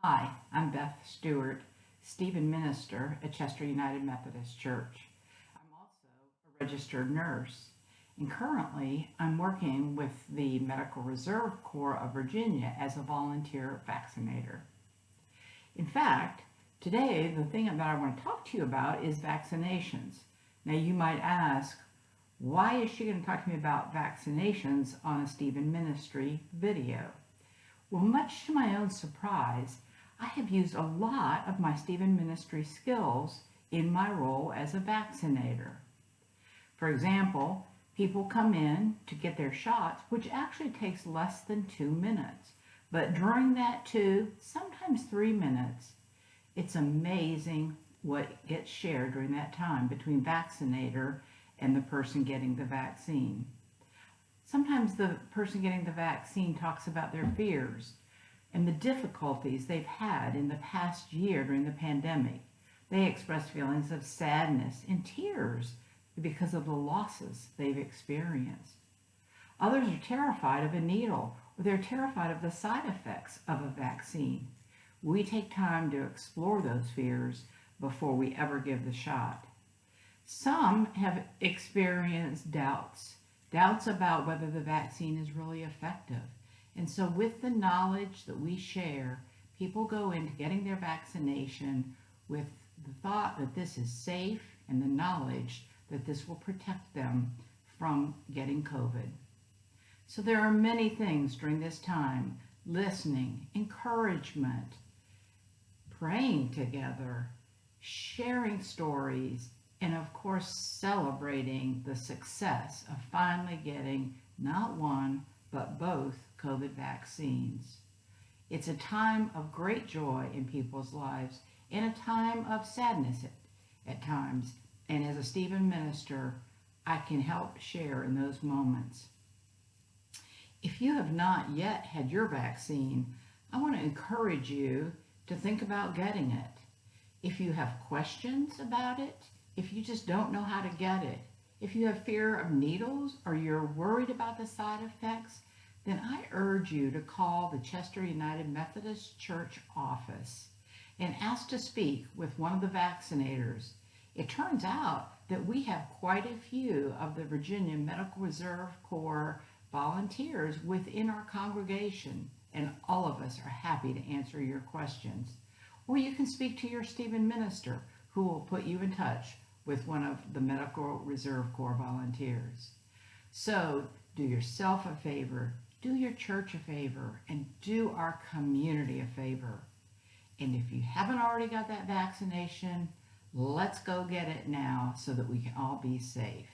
Hi, I'm Beth Stewart, Stephen Minister at Chester United Methodist Church. I'm also a registered nurse, and currently I'm working with the Medical Reserve Corps of Virginia as a volunteer vaccinator. In fact, today the thing that I want to talk to you about is vaccinations. Now you might ask, why is she going to talk to me about vaccinations on a Stephen Ministry video? Well, much to my own surprise, I have used a lot of my Stephen Ministry skills in my role as a vaccinator. For example, people come in to get their shots, which actually takes less than 2 minutes. But during that 2, sometimes 3 minutes, it's amazing what gets shared during that time between vaccinator and the person getting the vaccine. Sometimes the person getting the vaccine talks about their fears and the difficulties they've had in the past year during the pandemic. They express feelings of sadness and tears because of the losses they've experienced. Others are terrified of a needle, or they're terrified of the side effects of a vaccine. We take time to explore those fears before we ever give the shot. Some have experienced doubts about whether the vaccine is really effective. And so with the knowledge that we share, people go into getting their vaccination with the thought that this is safe and the knowledge that this will protect them from getting COVID. So there are many things during this time: listening, encouragement, praying together, sharing stories, and of course celebrating the success of finally getting not one, but both COVID vaccines. It's a time of great joy in people's lives and a time of sadness at times. And as a Stephen minister, I can help share in those moments. If you have not yet had your vaccine, I want to encourage you to think about getting it. If you have questions about it, if you just don't know how to get it, if you have fear of needles or you're worried about the side effects, then I urge you to call the Chester United Methodist Church office and ask to speak with one of the vaccinators. It turns out that we have quite a few of the Virginia Medical Reserve Corps volunteers within our congregation, and all of us are happy to answer your questions. Or you can speak to your Stephen minister, who will put you in touch with one of the Medical Reserve Corps volunteers. So do yourself a favor, do your church a favor, and do our community a favor. And if you haven't already got that vaccination, let's go get it now so that we can all be safe.